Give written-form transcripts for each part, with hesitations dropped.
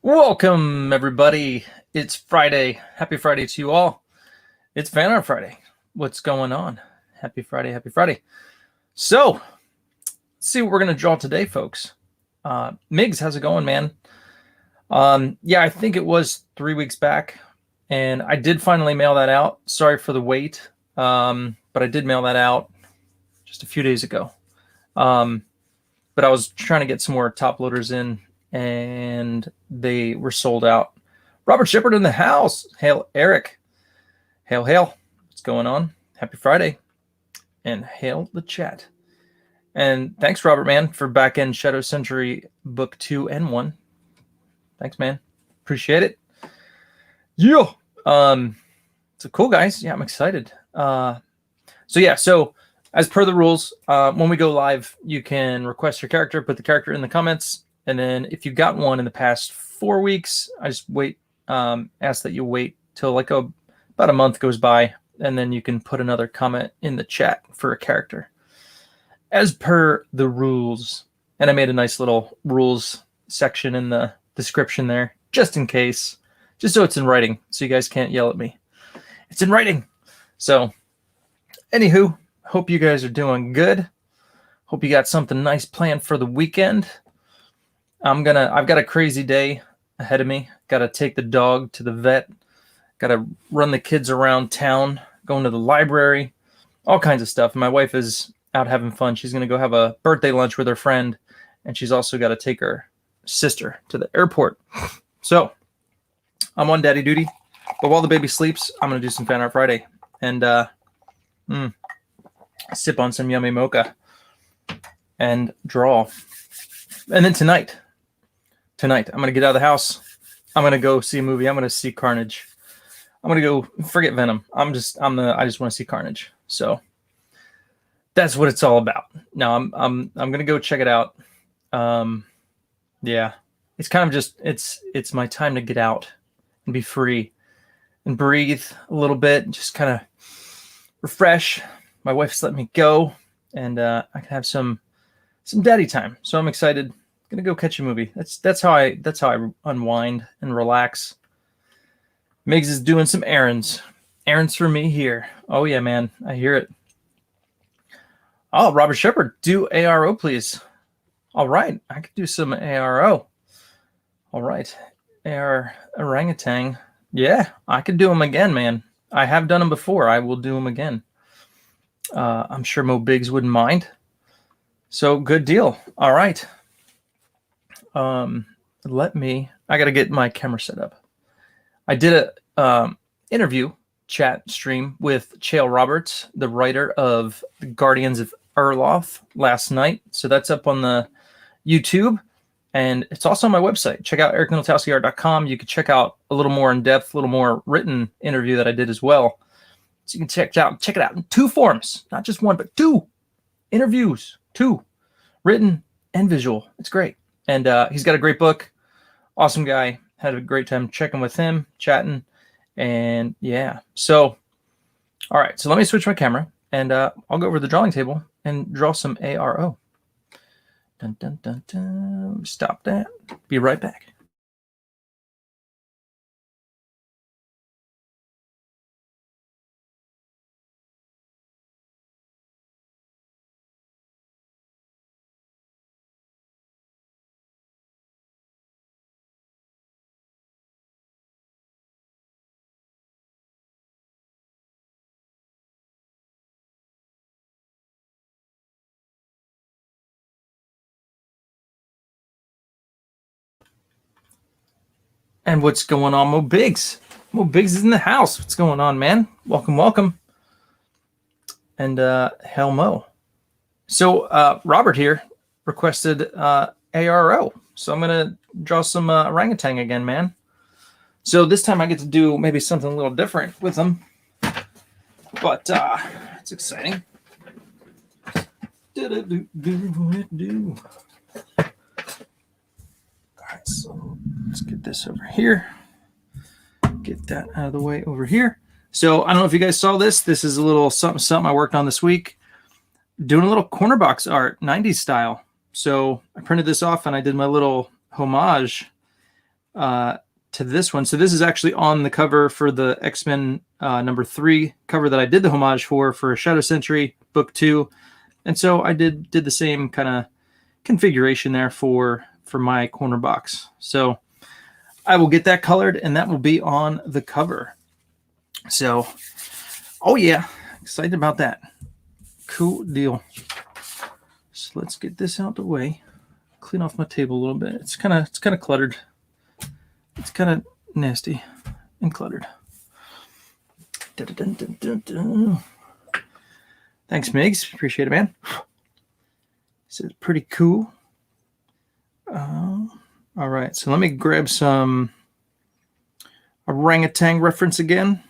Welcome, everybody. It's Friday. Happy Friday to you all. It's Fan Art Friday. What's going on? Happy Friday, happy Friday. So, let's see what we're going to draw today, folks. Migs, how's it going, man? Yeah, I think it was 3 weeks back, and I did finally mail that out. Sorry for the wait, but I did mail that out just a few days ago. But I was trying to get some more top loaders in, and they were sold out. Robert Shepard in the house. Hail, Eric. Hail, hail. What's going on? Happy Friday. And hail the chat. And thanks, Robert, man, for back-end Shadow Sentry Book 2 and 1. Thanks, man. Appreciate it. Yeah. So cool, guys. Yeah, I'm excited. So as per the rules, when we go live, you can request your character, put the character in the comments. And then if you got one in the past 4 weeks, I just ask that you wait till like about a month goes by, and then you can put another comment in the chat for a character. As per the rules, and I made a nice little rules section in the description there, just in case, just so it's in writing, so you guys can't yell at me. It's in writing. So, anywho, hope you guys are doing good. Hope you got something nice planned for the weekend. I've got a crazy day ahead of me. Got to take the dog to the vet. Got to run the kids around town, going to the library, all kinds of stuff. My wife is out having fun. She's going to go have a birthday lunch with her friend, and she's also got to take her sister to the airport. So I'm on daddy duty, but while the baby sleeps, I'm going to do some Fan Art Friday and sip on some yummy mocha and draw. And then tonight, I'm going to get out of the house. I'm going to go see a movie. I'm going to see Carnage. I'm going to go forget Venom. I just want to see Carnage. So that's what it's all about. Now I'm going to go check it out. Yeah, it's kind of just, it's my time to get out and be free and breathe a little bit and just kind of refresh. My wife's let me go, and I can have some daddy time. So I'm excited. Gonna go catch a movie. That's how I unwind and relax. Migs is doing some errands. Errands for me here. Oh yeah, man. I hear it. Oh, Robert Shepard, do ARO, please. All right. I could do some ARO. All right. Orangutan. Yeah, I could do them again, man. I have done them before. I will do them again. I'm sure Mo Biggs wouldn't mind. So good deal. All right. I got to get my camera set up. I did a interview chat stream with Chael Roberts, the writer of The Guardians of Erloth, last night. So that's up on the YouTube, and it's also on my website. Check out ericnotowskiart.com. You can check out a little more in depth, a little more written interview that I did as well. So you can check it out in 2 forms, not just 1, but 2 interviews, 2 written and visual. It's great. And he's got a great book. Awesome guy. Had a great time checking with him, chatting. And yeah. So, all right. So let me switch my camera, and I'll go over to the drawing table and draw some ARO. Dun, dun, dun, dun. Stop that. Be right back. And what's going on, Mo Biggs? Mo Biggs is in the house. What's going on, man? Welcome, welcome. And hell Mo. So Robert here requested ARO. So I'm going to draw some orangutan again, man. So this time I get to do maybe something a little different with them. But it's exciting. All right, so let's get this over here. Get that out of the way over here. So I don't know if you guys saw this. This is a little something I worked on this week. Doing a little corner box art, 90s style. So I printed this off and I did my little homage to this one. So this is actually on the cover for the X-Men #3 cover that I did the homage for Shadow Sentry book 2. And so I did the same kind of configuration there for my corner box. So I will get that colored, and that will be on the cover. So, oh yeah, excited about that. Cool deal. So let's get this out the way. Clean off my table a little bit. It's kind of cluttered. It's kind of nasty and cluttered. Thanks, Migs. Appreciate it, man. This is pretty cool. All right, so let me grab some orangutan reference again.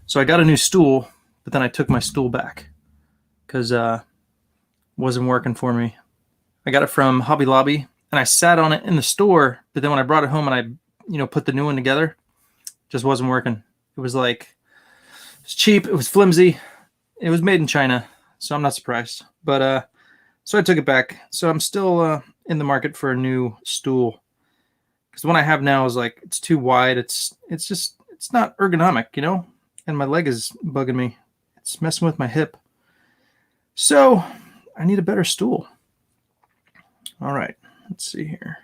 So I got a new stool, but then I took my stool back because it wasn't working for me. I got it from Hobby Lobby, and I sat on it in the store, but then when I brought it home and I put the new one together, it just wasn't working. It was like, it's cheap, it was flimsy, it was made in China, so I'm not surprised. But so I took it back. So I'm still in the market for a new stool, because the one I have now is like, it's too wide. It's not ergonomic, and my leg is bugging me. It's messing with my hip. So I need a better stool. All right, let's see here.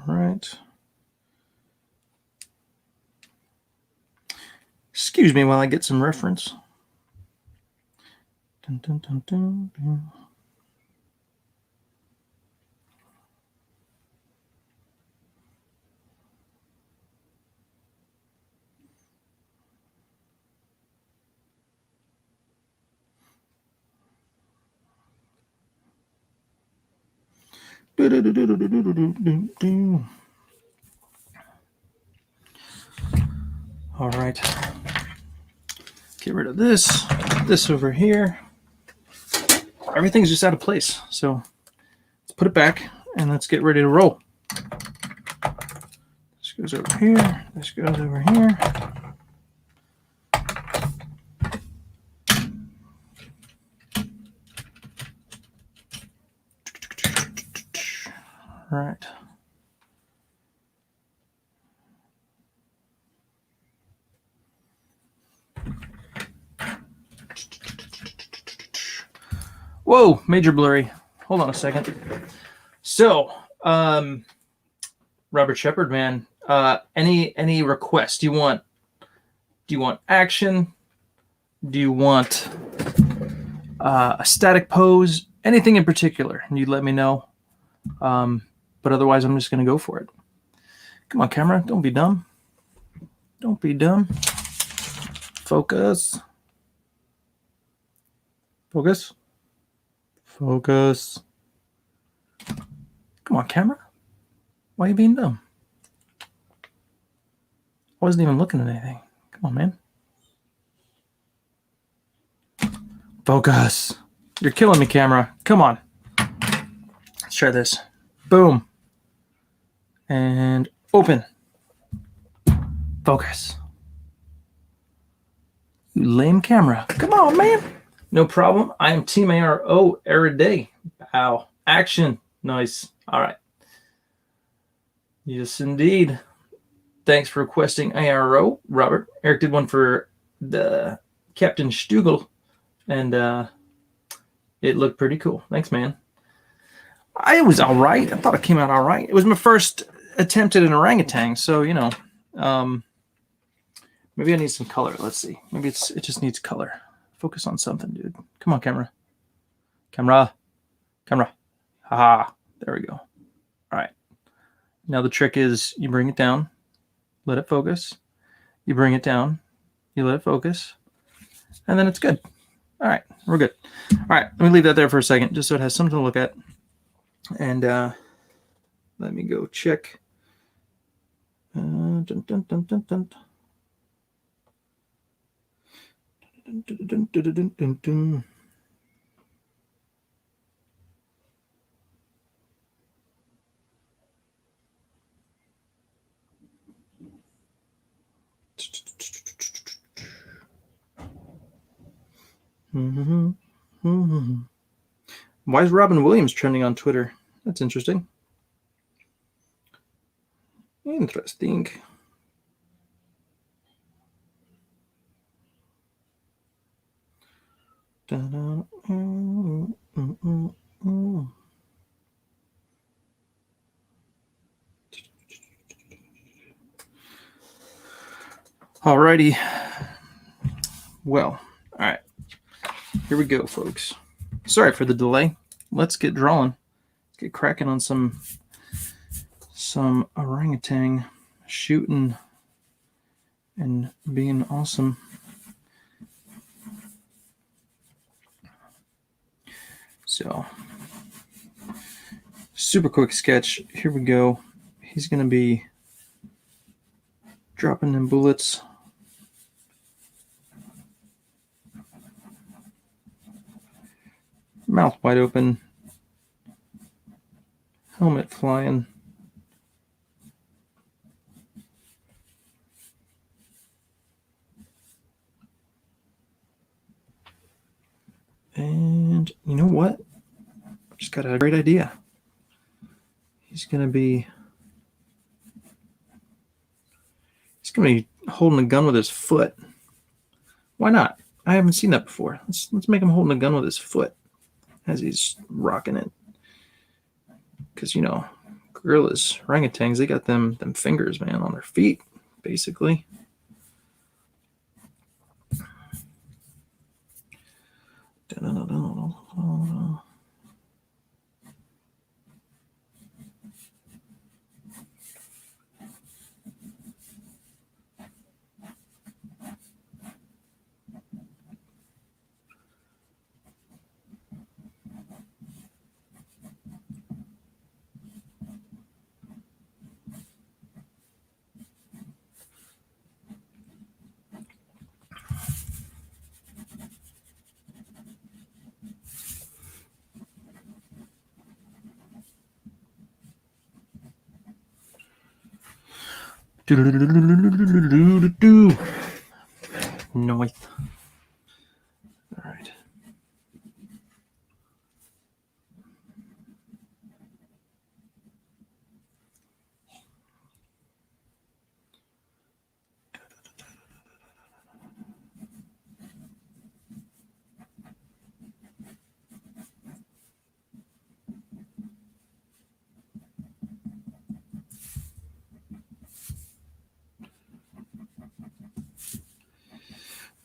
All right. Excuse me while I get some reference. Dun, dun, dun, dun, dun. All right. Get rid of this over here. Everything's just out of place. So let's put it back and let's get ready to roll. This goes over here. This goes over here. All right. Whoa, major blurry. Hold on a second. So, Robert Shepard, man, any requests? Do you want action? Do you want a static pose? Anything in particular? And you let me know. But otherwise, I'm just going to go for it. Come on, camera. Don't be dumb. Don't be dumb. Focus. Focus. Focus. Come on, camera. Why are you being dumb? I wasn't even looking at anything. Come on, man. Focus. You're killing me, camera. Come on. Let's try this. Boom. And open. Focus. You lame camera. Come on, man. No problem. I am Team ARO every day. Bow. Action. Nice. All right. Yes, indeed. Thanks for requesting ARO, Robert. Eric did one for the Captain Stugel, and it looked pretty cool. Thanks, man. It was all right. I thought it came out all right. It was my first attempt at an orangutan, so, maybe I need some color. Let's see. Maybe it just needs color. Focus on something, dude. Come on, camera. Camera. Haha. There we go. All right. Now the trick is you bring it down, let it focus. You bring it down, you let it focus, and then it's good. All right, we're good. All right, let me leave that there for a second just so it has something to look at. And let me go check. Why is Robin Williams trending on Twitter? That's interesting. Interesting. Alrighty. Well, all right. Here we go, folks. Sorry for the delay. Let's get drawing. Let's get cracking on some orangutan shooting and being awesome. So, super quick sketch. Here we go. He's going to be dropping in bullets. Mouth wide open. Helmet flying. And you know what? Just got a great idea. He's going to be holding a gun with his foot. Why not? I haven't seen that before. Let's make him holding a gun with his foot as he's rocking it. Because, you know, gorillas, orangutans, they got them fingers, man, on their feet, basically. North. All right.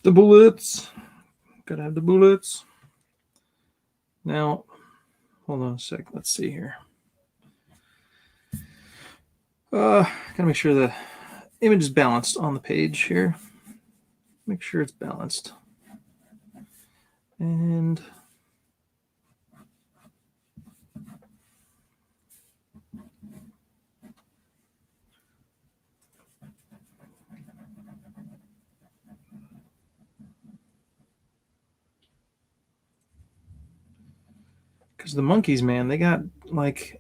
The bullets. Gotta have the bullets. Now, hold on a sec. Let's see here. Gotta make sure the image is balanced on the page here. Make sure it's balanced. And because the monkeys, man, they got like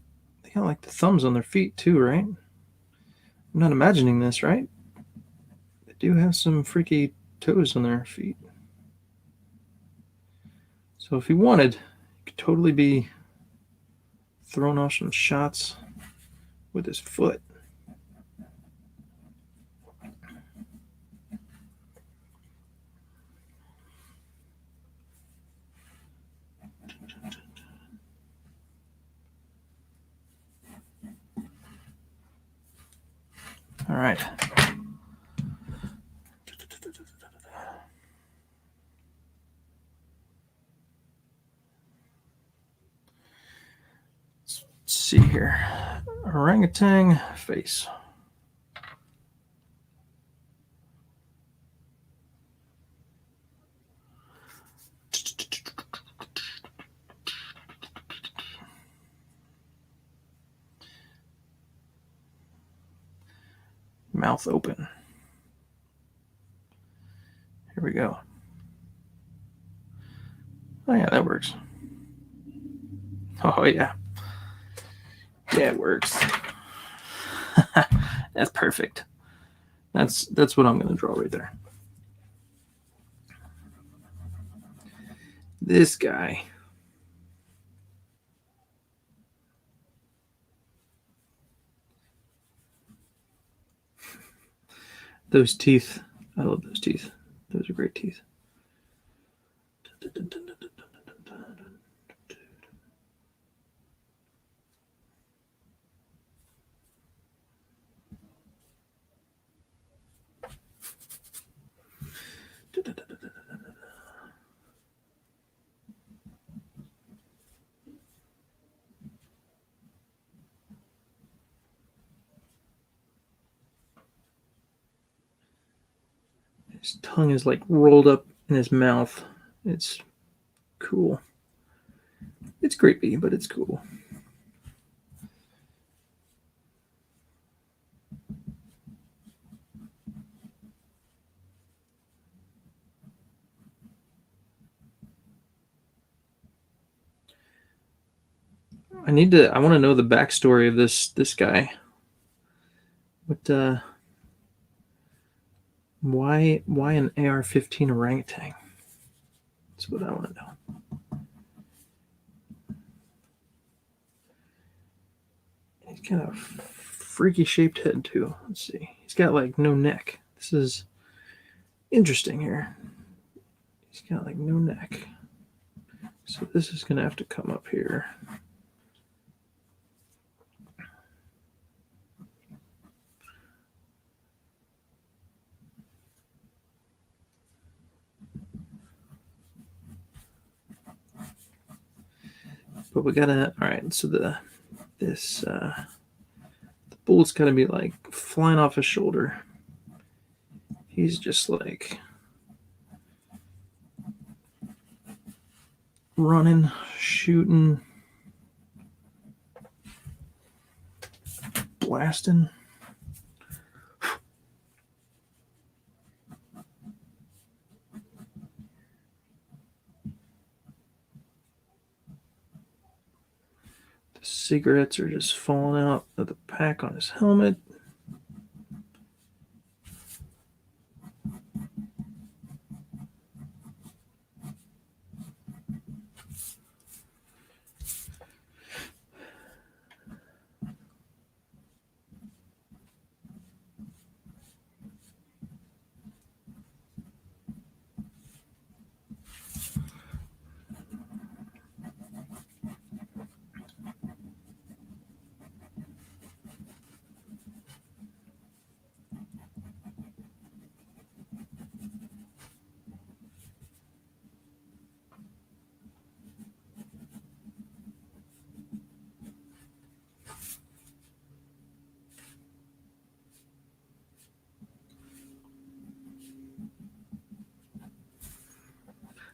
the thumbs on their feet too, right? I'm not imagining this, right? They do have some freaky toes on their feet. So if he wanted, he could totally be throwing off some shots with his foot. All right. Let's see here. Orangutan face. Mouth open. Here we go. Oh yeah, that works. Oh yeah. Yeah, it works. That's perfect. That's what I'm going to draw right there. This guy. Those teeth. I love those teeth. Those are great teeth. His tongue is like rolled up in his mouth. It's cool. It's creepy, but it's cool. I want to know the backstory of this guy. What why an AR-15 orangutan? That's what I want to know. He's got a freaky shaped head too. Let's see. He's got like no neck. This is interesting here. He's got like no neck. So this is gonna have to come up here. But we gotta, all right, so the bullet's gotta be like flying off his shoulder. He's just like running, shooting, blasting. The cigarettes are just falling out of the pack on his helmet.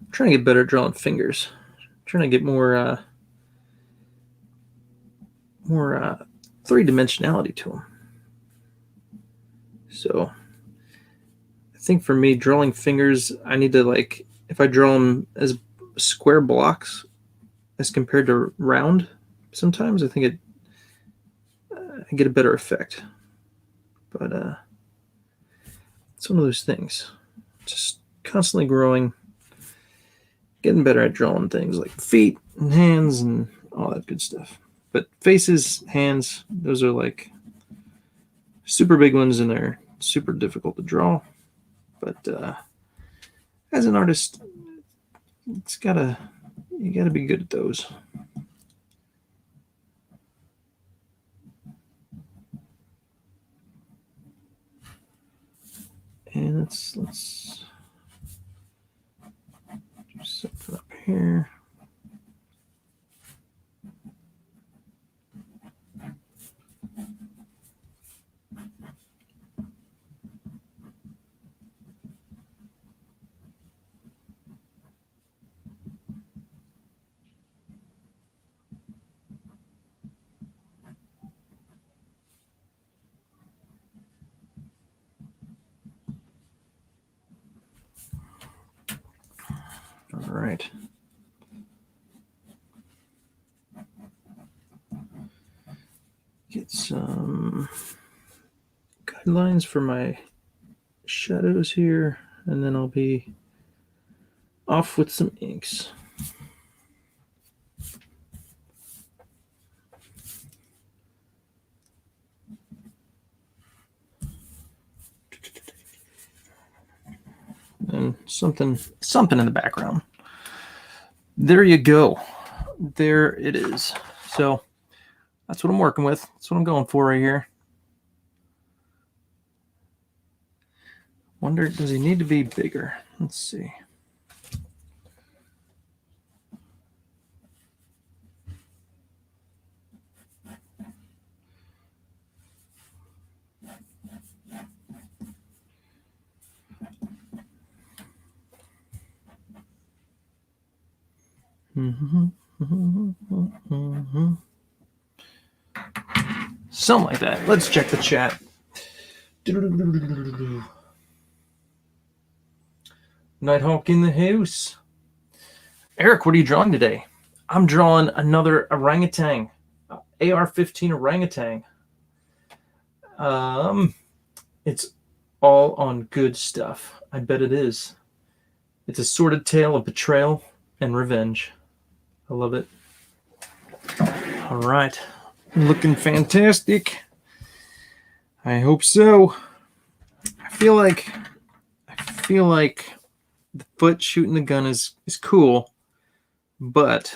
I'm trying to get better at drawing fingers. I'm trying to get more three-dimensionality to them. So I think for me, drawing fingers, I need to like, if I draw them as square blocks as compared to round, sometimes I think I get a better effect. But it's one of those things. Just constantly growing, getting better at drawing things like feet and hands and all that good stuff. But faces, hands, those are like super big ones and they're super difficult to draw. But as an artist, you gotta be good at those. And let's do something up here. All right. guidelines for my shadows here, and then I'll be off with some inks. And something in the background. There you go. There it is. So that's what I'm working with. That's what I'm going for right here. Wonder, does he need to be bigger? Let's see. Something like that. Let's check the chat. Nighthawk in the house. Eric, what are you drawing today? I'm drawing another orangutan, AR-15 orangutan. It's all on good stuff. I bet it is. It's a sordid tale of betrayal and revenge. I love it. All right. Looking fantastic. I hope so. I feel like the foot shooting the gun is cool, but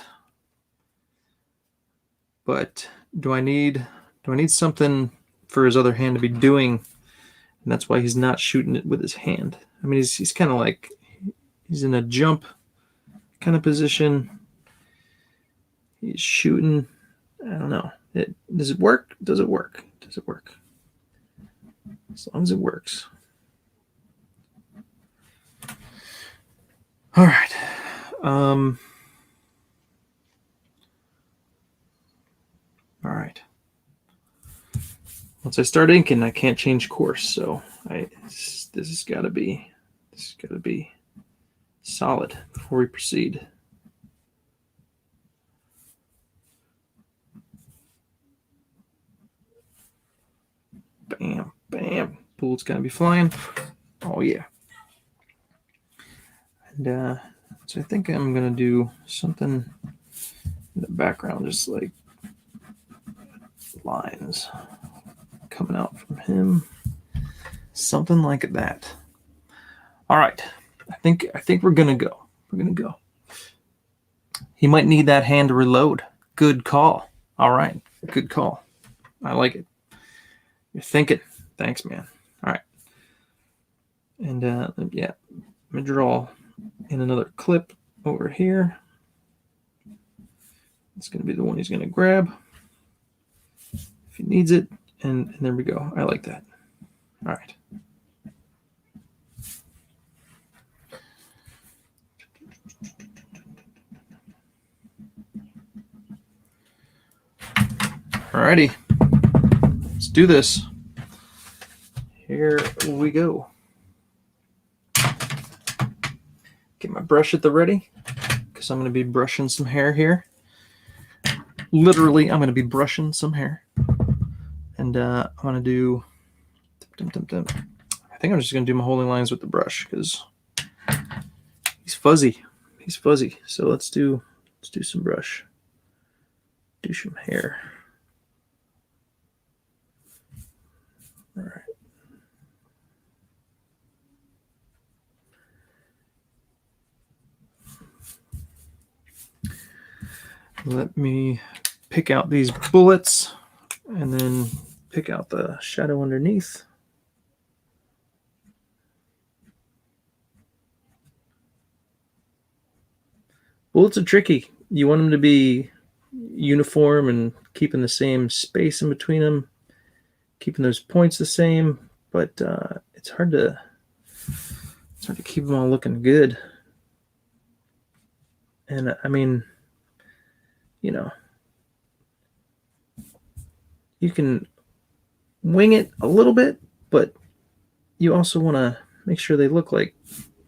do I need something for his other hand to be doing? And that's why he's not shooting it with his hand. I mean, he's kind of like, he's in a jump kind of position. He's shooting. I don't know. Does it work? Does it work? Does it work? As long as it works. All right. All right. Once I start inking, I can't change course. So this has got to be solid before we proceed. Bam, bam. Bullets gotta be flying. Oh yeah. And so I think I'm gonna do something in the background, just like lines coming out from him, something like that. All right, I think we're gonna go. We're gonna go. He might need that hand to reload. Good call. All right, good call. I like it. You're thinking. Thanks, man. All right. And yeah, let me draw in another clip over here. It's going to be the one he's going to grab if he needs it. And there we go. I like that. All right. All righty. Let's do this. Here we go. Get my brush at the ready because I'm going to be brushing some hair here. Literally, I'm going to be brushing some hair. And I'm going to do... I think I'm just going to do my holding lines with the brush because he's fuzzy. He's fuzzy. So let's do some brush. Do some hair. All right. Let me pick out these bullets and then pick out the shadow underneath. Bullets are tricky. You want them to be uniform and keeping the same space in between them, keeping those points the same, but it's hard to keep them all looking good. And I mean, you know, you can wing it a little bit, but you also want to make sure they look like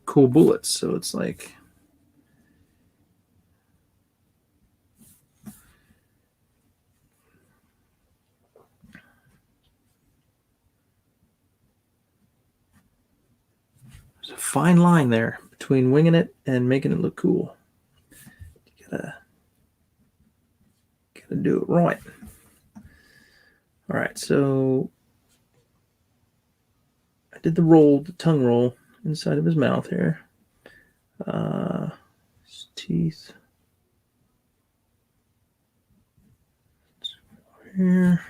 cool bullets. So it's like, There's a fine line there between winging it and making it look cool. You gotta do it right. All right, so I did the tongue roll inside of his mouth here. His teeth. Here.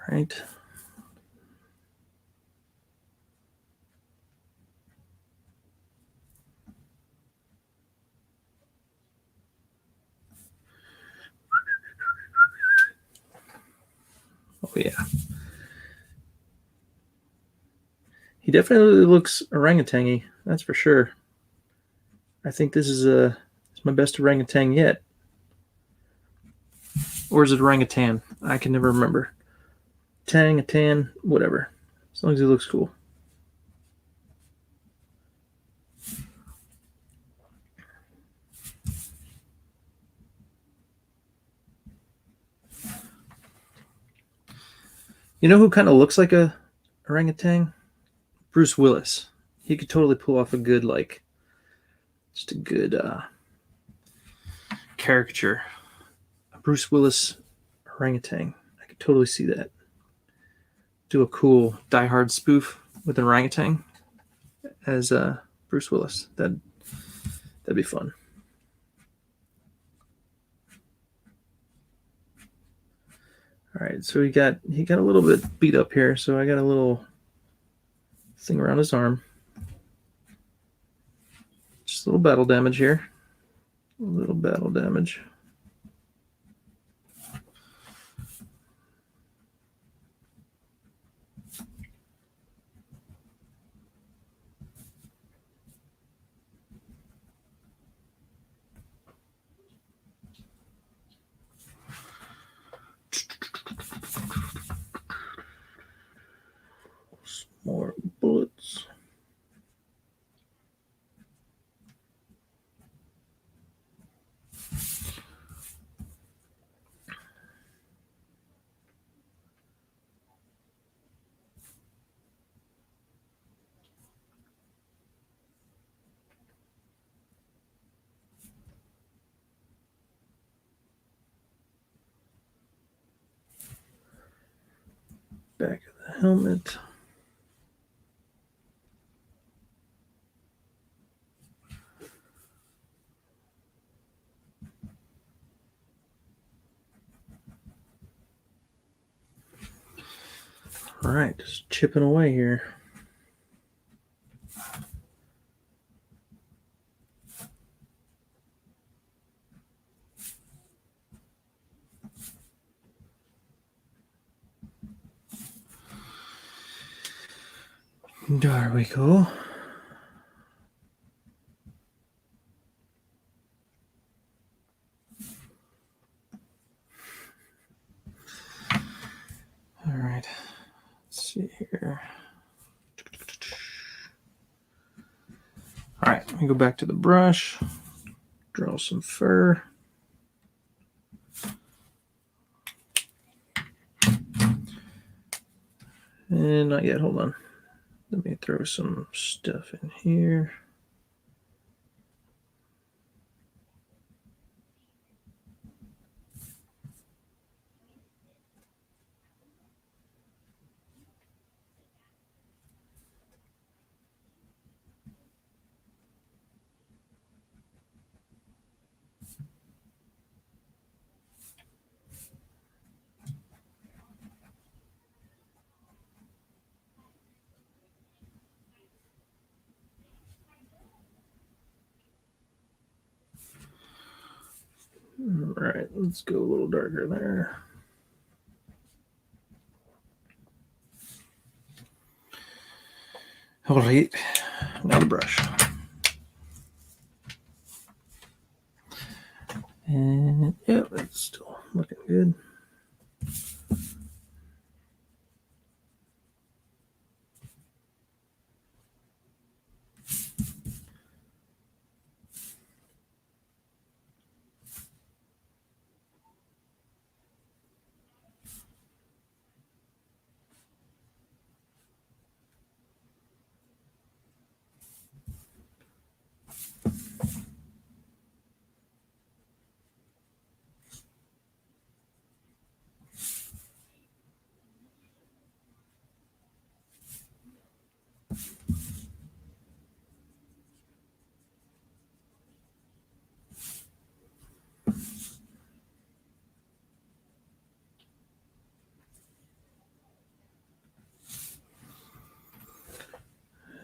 Right. Oh yeah. He definitely looks orangutan-y, that's for sure. I think this is my best orangutan yet. Or is it orangutan? I can never remember. Tang, a tan, whatever. As long as he looks cool. You know who kind of looks like a orangutan? Bruce Willis. He could totally pull off a good, like, just a good caricature. A Bruce Willis orangutan. I could totally see that. Do a cool Die Hard spoof with an orangutan as Bruce Willis. That'd be fun. All right, so he got a little bit beat up here, so I got a little thing around his arm. Just a little battle damage here. A little battle damage. More bullets. Back of the helmet. All right, just chipping away here. There we go. All right, let's see here. All right, let me go back to the brush, draw some fur. And not yet, hold on. Let me throw some stuff in here. All right, let's go a little darker there. All right, now the brush. And yeah, it's still looking good.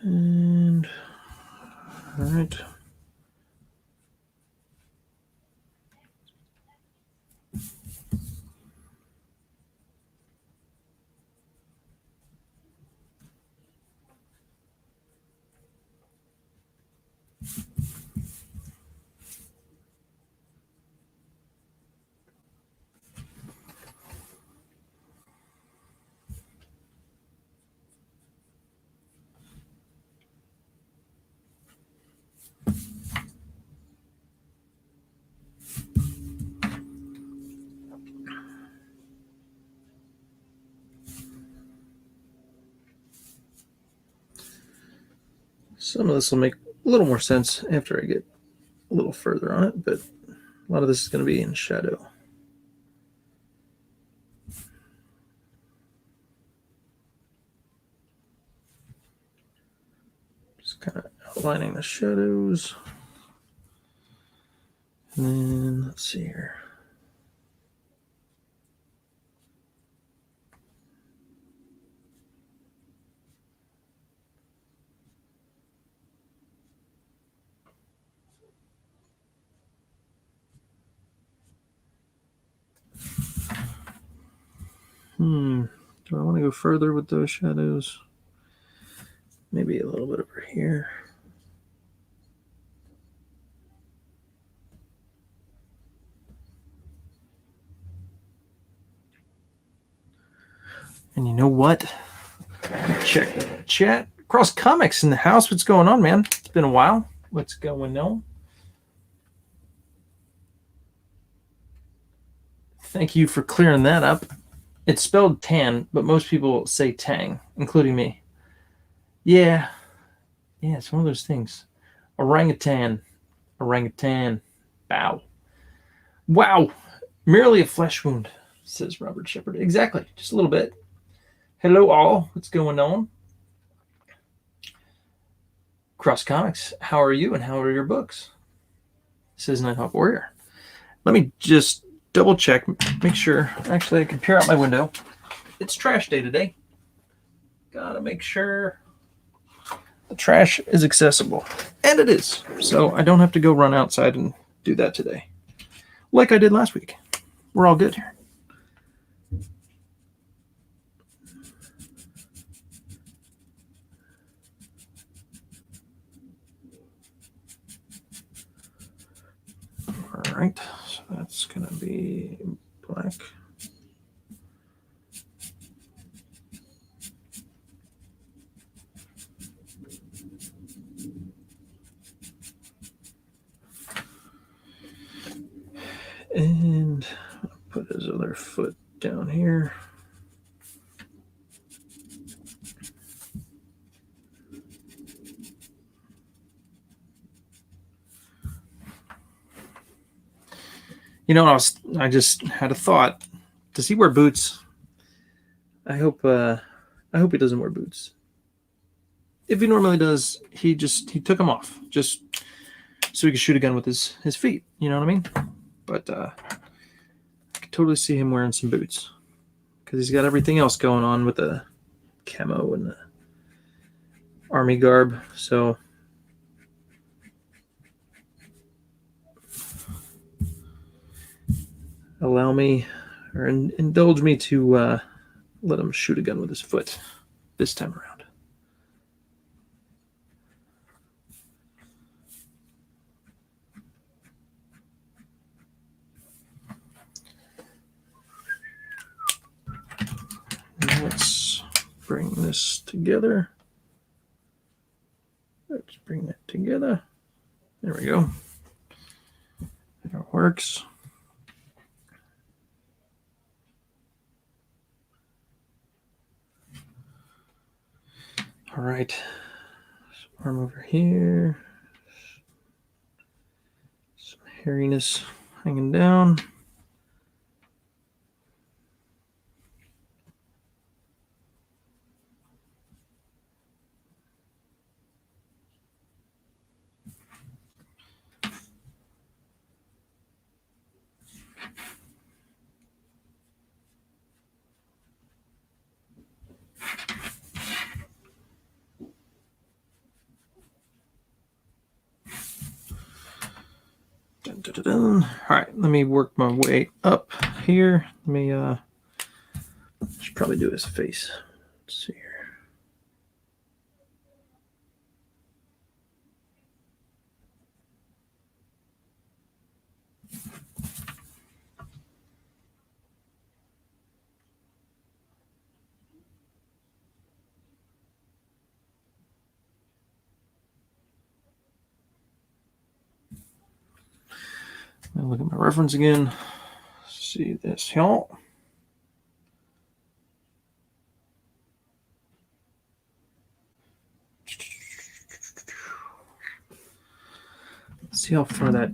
And all right. Some of this will make a little more sense after I get a little further on it, but a lot of this is going to be in shadow. Just kind of outlining the shadows. And then let's see here. Do I want to go further with those shadows? Maybe a little bit over here. And you know what? Check the chat. Cross Comics in the house. What's going on, man? It's been a while. What's going on? Thank you for clearing that up. It's spelled tan, but most people say tang, including me. Yeah, it's one of those things. Orangutan. Bow. Wow. Merely a flesh wound, says Robert Shepard. Exactly. Just a little bit. Hello, all. What's going on? Cross Comics. How are you and how are your books? Says Nighthawk Warrior. Let me just double check, make sure. Actually, I can peer out my window. It's trash day today. Gotta make sure the trash is accessible. And it is. So I don't have to go run outside and do that today, like I did last week. We're all good here. All right, so that's going to be black. And I'll put his other foot down here. You know, I just had a thought. Does he wear boots? I hope he doesn't wear boots. If he normally does, he took them off just so he could shoot a gun with his feet. You know what I mean? But I could totally see him wearing some boots because he's got everything else going on with the camo and the army garb. So allow me or indulge me to let him shoot a gun with his foot this time around. Let's bring this together. Let's bring that together. There we go. That works. All right. Some arm over here. Some hairiness hanging down. All right, let me work my way up here. Let me should probably do his face. Let's see here. Let me look at my reference again. See this, y'all. See how far that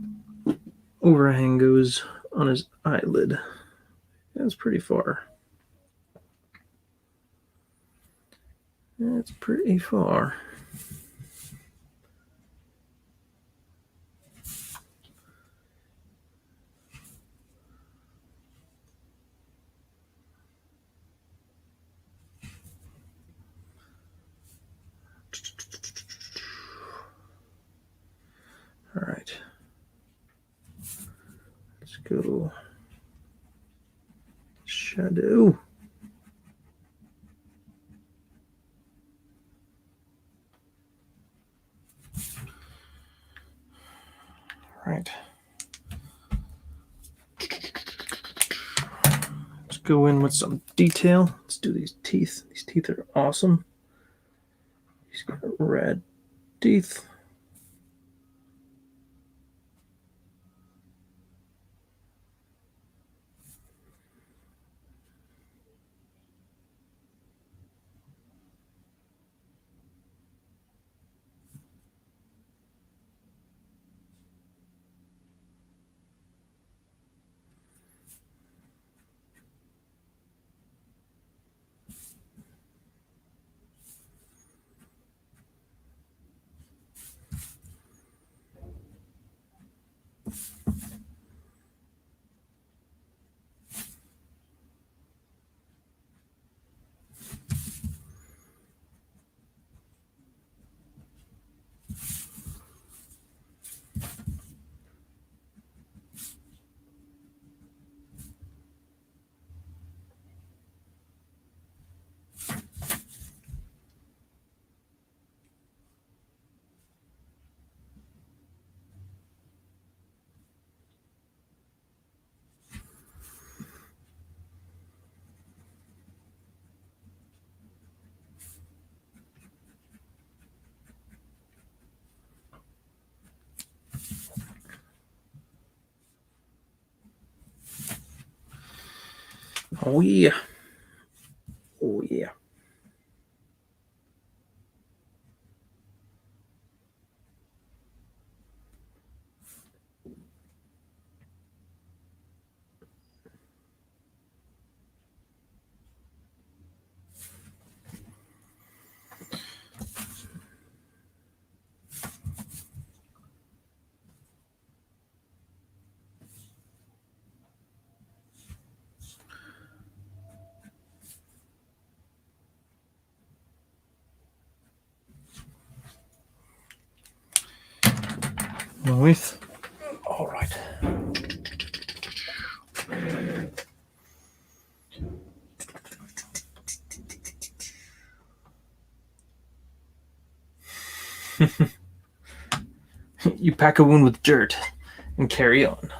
overhang goes on his eyelid. That's pretty far. That's pretty far. All right. Let's go shadow. All right. Let's go in with some detail. Let's do these teeth. These teeth are awesome. He's got red teeth. Oh yeah. Oh yeah. With. All right. You pack a wound with dirt and carry on.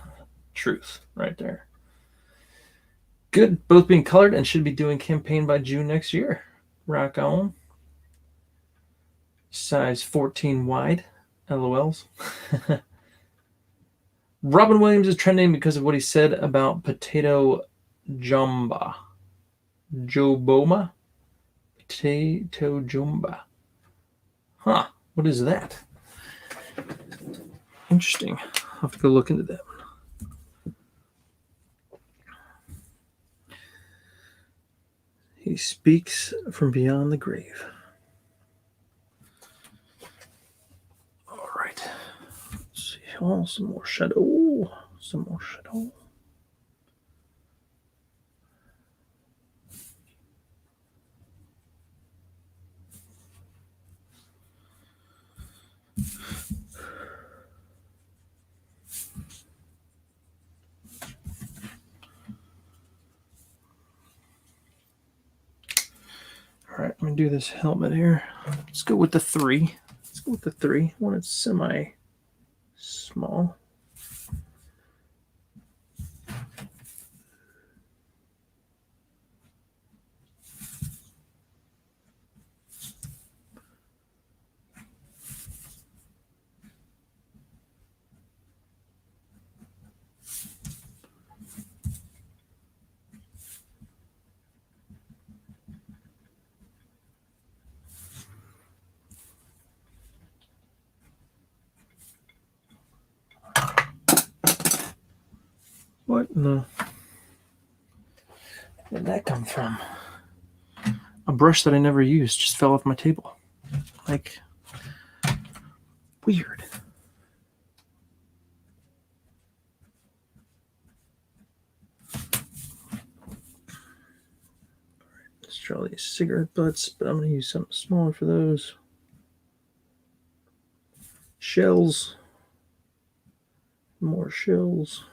Truth, right there. Good. Both being colored and should be doing campaign by June next year. Rock on. Size 14 wide. LOLs. Robin Williams is trending because of what he said about potato jumba. Joboma? Potato jumba. Huh. What is that? Interesting. I'll have to go look into that one. He speaks from beyond the grave. All right. Let's see. Oh, some more shadow. Some more shadow. me do this helmet here. Let's go with the 3. Let's go with the 3. One it's semi-small. What in the... Where did that come from? A brush that I never used just fell off my table. Like, weird. Let's try these cigarette butts, but I'm going to use something smaller for those. Shells. More shells.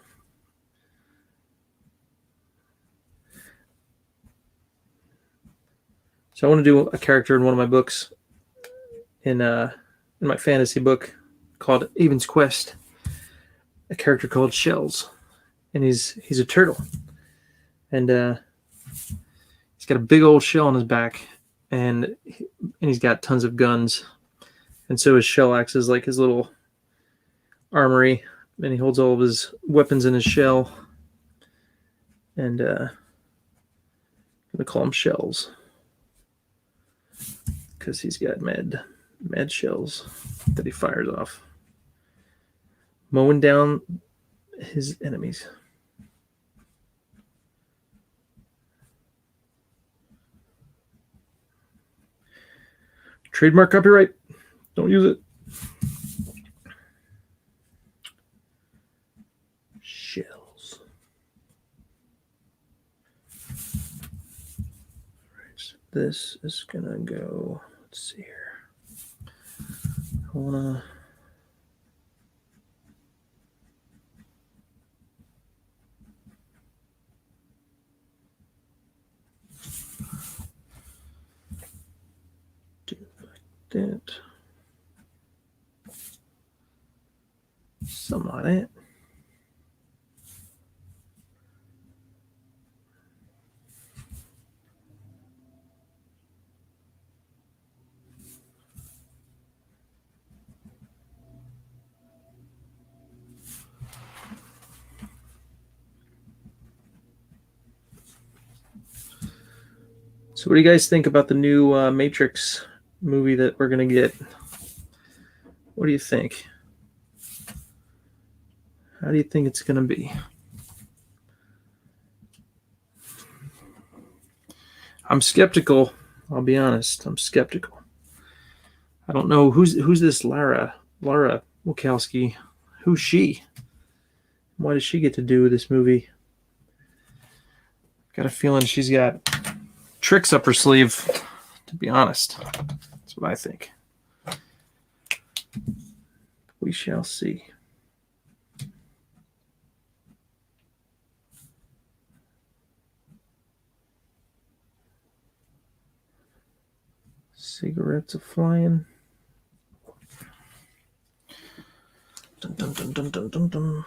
So I want to do a character in one of my books, in my fantasy book called Avon's Quest, a character called Shells, and he's a turtle, and he's got a big old shell on his back, and he's got tons of guns, and so his shell acts as like his little armory, and he holds all of his weapons in his shell, and I'm gonna call him Shells. Because he's got mad shells that he fires off, mowing down his enemies. Trademark copyright. Don't use it. Shells. All right, so this is gonna go. Let's see here. I wanna. Do like that. Something like that. So what do you guys think about the new Matrix movie that we're going to get? What do you think? How do you think it's going to be? I'm skeptical. I'll be honest. I'm skeptical. I don't know who's this Lara Wachowski. Who's she? Why does she get to do this movie? Got a feeling she's got tricks up her sleeve, to be honest. That's what I think. We shall see. Cigarettes are flying. Dun, dun, dun, dun, dun, dun, dun.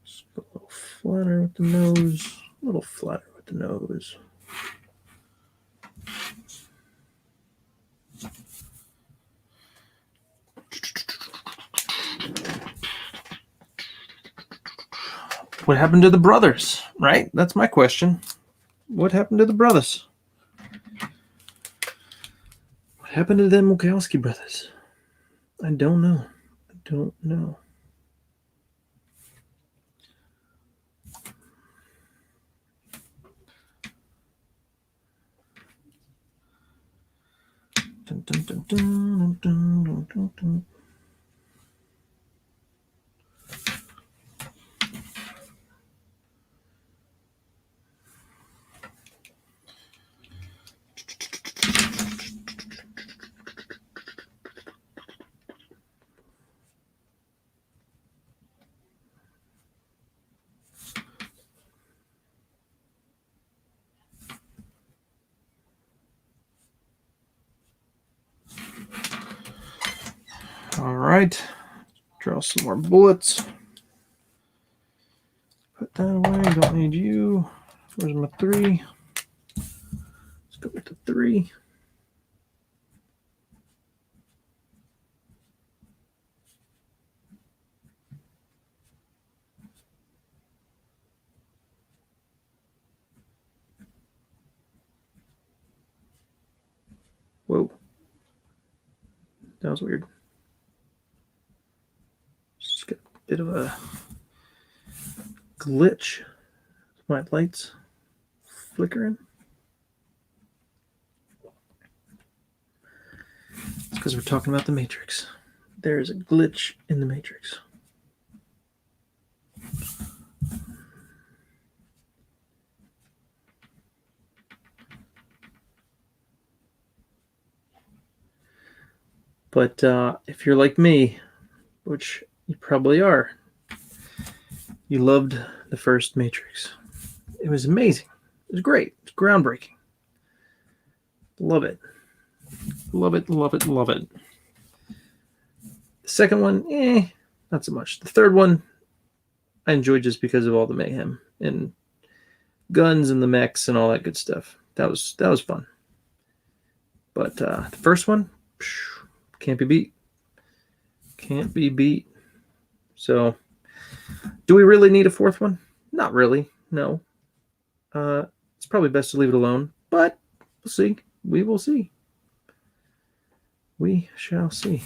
Just a little flatter with the nose. A little flatter with the nose. What happened to the brothers, right? That's my question. What happened to the brothers? What happened to them Wachowski brothers? I don't know. I don't know. Dun, dun, dun, dun, dun, dun, dun, dun. All right. Draw some more bullets. Put that away. Don't need you. Where's my 3? Let's go back to 3. Whoa. That was weird. Just got a bit of a glitch. My lights flickering. It's because we're talking about the Matrix. There's a glitch in the Matrix. But if you're like me, which you probably are, you loved the first Matrix. It was amazing. It was great. It was groundbreaking. Love it. Love it, love it, love it. The second one, not so much. The third one, I enjoyed just because of all the mayhem and guns and the mechs and all that good stuff. That was fun. But the first one, can't be beat. Can't be beat. So, do we really need a fourth one? Not really. No. It's probably best to leave it alone. But we'll see. We will see. We shall see.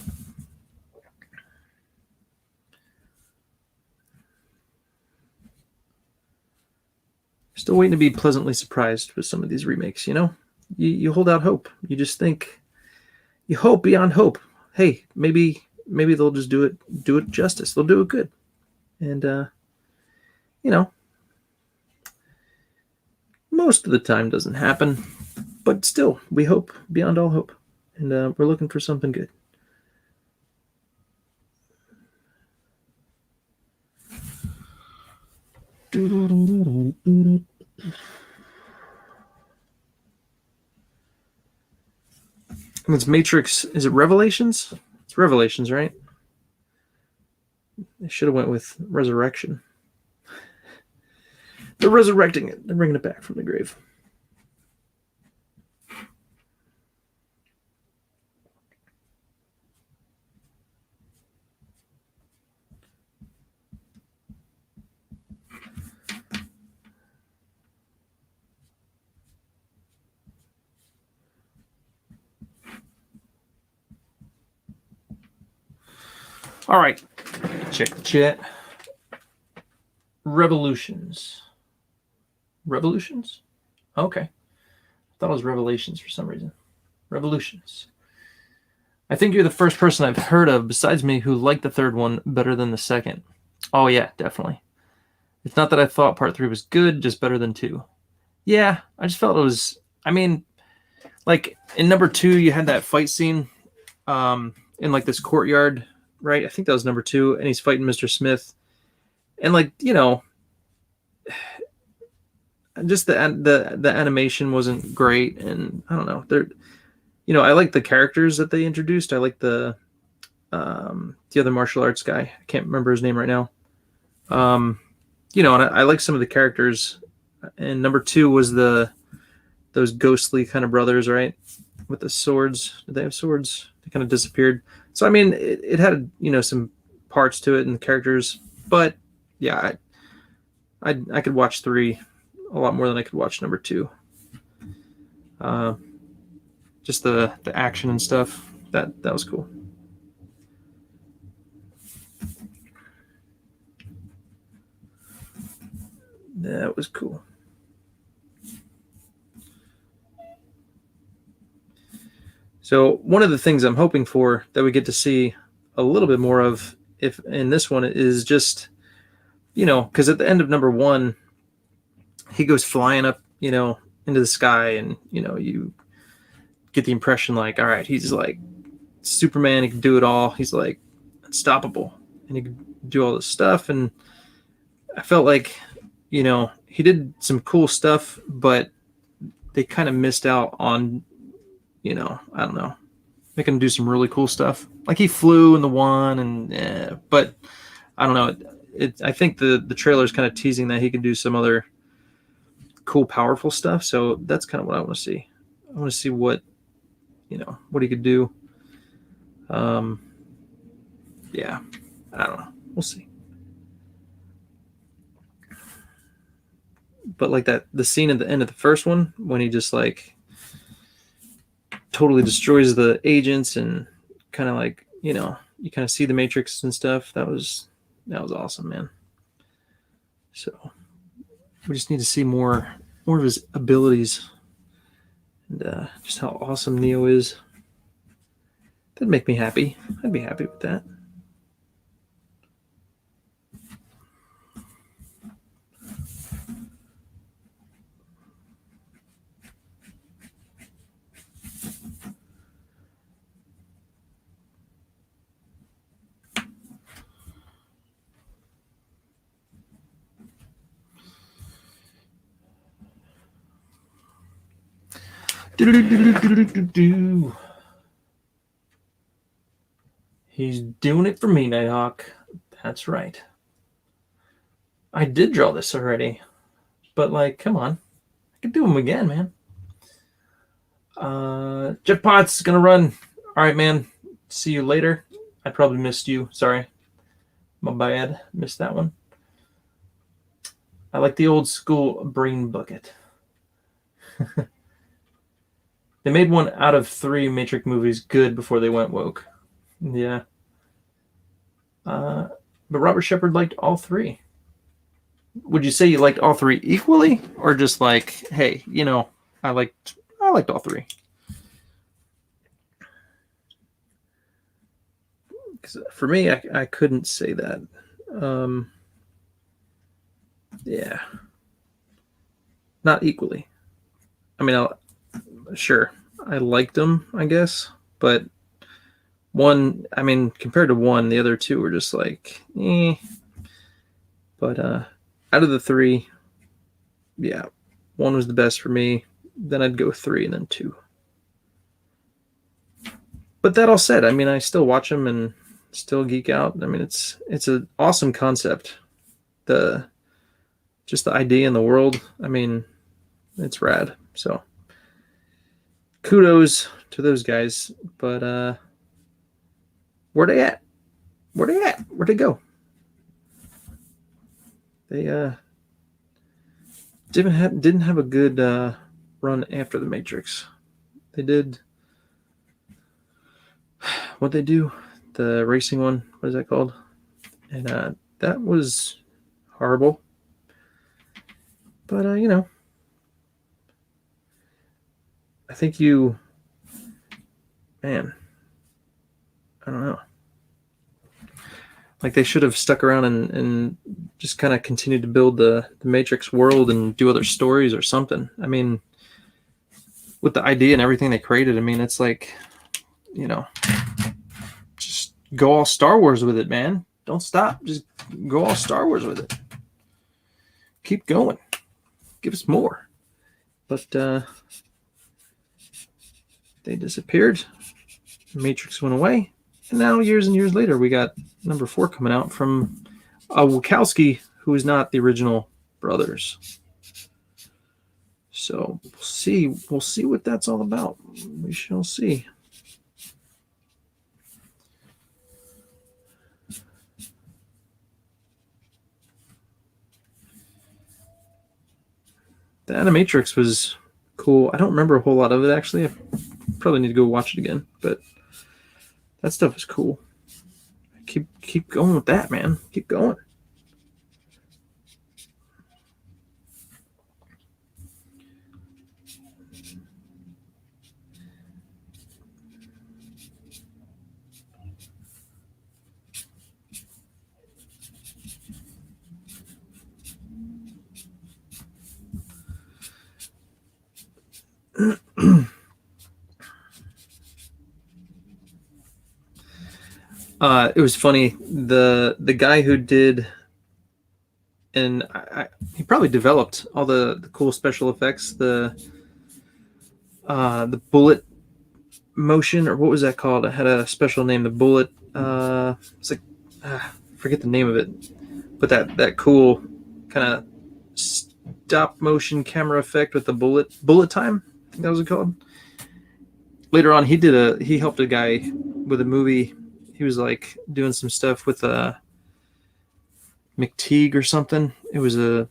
Still waiting to be pleasantly surprised with some of these remakes, you know? You hold out hope. You just think, you hope beyond hope. Hey, maybe they'll just do it justice. They'll do it good. And, you know, most of the time doesn't happen. But still, we hope beyond all hope. And we're looking for something good. And it's Matrix. Is it Revelations? It's Revelations, right? They should have went with Resurrection. They're resurrecting it. They're bringing it back from the grave. All right, check the chat. Revolutions. Revolutions? Okay. I thought it was Revelations for some reason. Revolutions. I think you're the first person I've heard of besides me who liked the third one better than the second. Oh, yeah, definitely. It's not that I thought part 3 was good, just better than 2. Yeah, I just felt it was... I mean, like, in number 2, you had that fight scene in, like, this courtyard, right? I think that was number 2, and he's fighting Mr. Smith. And, like, you know... just the animation wasn't great, and I don't know. I like the characters that they introduced. I like the other martial arts guy. I can't remember his name right now. And I like some of the characters. And number 2 was those ghostly kind of brothers, right, with the swords. Did they have swords? They kind of disappeared. So I mean, it had some parts to it and the characters, but yeah, I could watch 3 a lot more than I could watch number 2. Just the action and stuff, that was cool. That was cool. So one of the things I'm hoping for that we get to see a little bit more of, if in this one, is just, because at the end of number 1, he goes flying up, into the sky, and, you get the impression like, all right, he's like Superman, he can do it all. He's like unstoppable, and he can do all this stuff. And I felt like, he did some cool stuff, but they kind of missed out on, I don't know, Make him do some really cool stuff. Like he flew in the one, and but I don't know. I think the trailer is kind of teasing that he can do some other cool, powerful stuff. So that's kind of what I want to see. I want to see what he could do. Yeah, I don't know. We'll see. But like the scene at the end of the first one when he just like totally destroys the agents and kind of like you kind of see the Matrix and stuff. That was awesome, man. So we just need to see more of his abilities and just how awesome Neo is. That'd make me happy. I'd be happy with that. He's doing it for me, Nighthawk. That's right. I did draw this already, but like, come on, I can do them again, man. Jetpot's gonna run. All right, man. See you later. I probably missed you. Sorry, my bad. Missed that one. I like the old school brain bucket. They made one out of 3 Matrix movies good before they went woke. Yeah. But Robert Shepard liked all 3. Would you say you liked all 3 equally, or just like, hey, I liked all 3? Because for me, I couldn't say that. Yeah, not equally. I mean, sure, I liked them, I guess, but one, I mean, compared to one, the other 2 were just like, eh. But out of the 3, yeah, 1 was the best for me. Then I'd go 3 and then 2. But that all said, I mean, I still watch them and still geek out. I mean, it's an awesome concept. Just the idea in the world. I mean, it's rad. So kudos to those guys. But where they at? Where'd they go? They didn't have a good run after the Matrix. They did what they do, the racing one. What is that called? And that was horrible. But I think man, I don't know. Like they should have stuck around and just kind of continued to build the Matrix world and do other stories or something. I mean, with the idea and everything they created, I mean, it's like, just go all Star Wars with it, man. Don't stop. Just go all Star Wars with it. Keep going. Give us more. But they disappeared. Matrix went away. And now, years and years later, we got number 4 coming out from Wachowski, who is not the original brothers. So we'll see what that's all about. We shall see. The Animatrix was cool. I don't remember a whole lot of it, actually. I probably need to go watch it again, but that stuff is cool. Keep going with that, man. Keep going. It was funny. The guy who did, and he probably developed all the cool special effects. The bullet motion, or what was that called? It had a special name, the bullet. It's like, forget the name of it, but that cool kind of stop motion camera effect with the bullet time. I think that was it called. Later on, he helped a guy with a movie. He was like doing some stuff with McTeague or something. It was I'm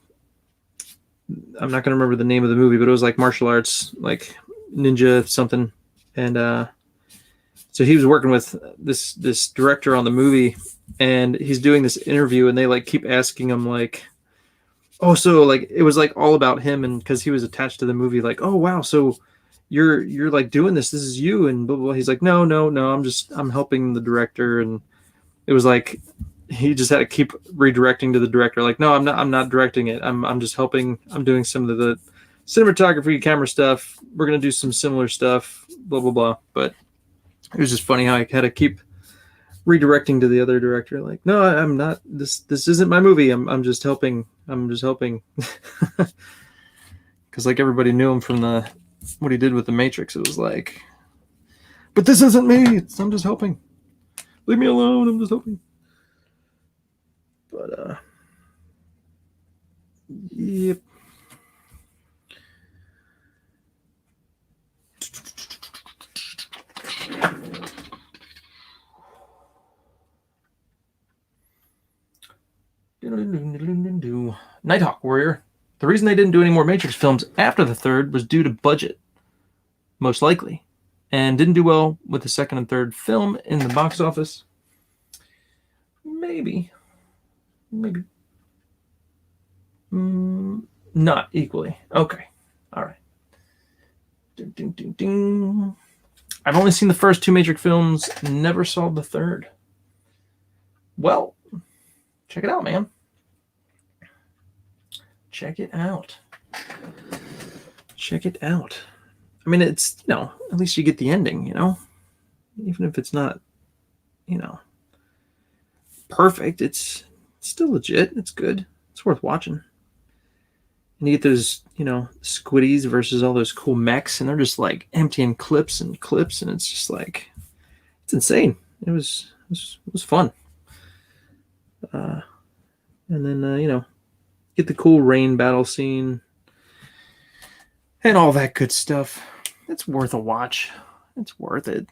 not gonna remember the name of the movie, but it was like martial arts, like ninja something. And so he was working with this director on the movie, and he's doing this interview, and they like keep asking him like, oh, so like it was like all about him, and because he was attached to the movie, like, oh wow, so you're like doing this is you, and blah, blah, blah. He's like, no, I'm helping the director. And it was like he just had to keep redirecting to the director, like, no, I'm not directing it, I'm just helping, I'm doing some of the cinematography, camera stuff, we're gonna do some similar stuff, blah blah blah. But it was just funny how I had to keep redirecting to the other director, like, no, I'm not, this isn't my movie, I'm just helping, because like everybody knew him from what he did with the Matrix. It was like, but this isn't me, I'm just helping, leave me alone, I'm just helping. But yep. Nighthawk Warrior. The reason they didn't do any more Matrix films after the third was due to budget, most likely, and didn't do well with the second and third film in the box office. Maybe. Not equally. Okay. All right. Ding, ding, ding. I've only seen the first two Matrix films, never saw the third. Well, check it out, man. Check it out. I mean, it's, at least you get the ending, even if it's not, perfect, it's still legit. It's good. It's worth watching. And you get those, squiddies versus all those cool mechs, and they're just like emptying clips, and it's just like, it's insane. It was fun. And then, get the cool rain battle scene and all that good stuff. It's worth a watch. It's worth it.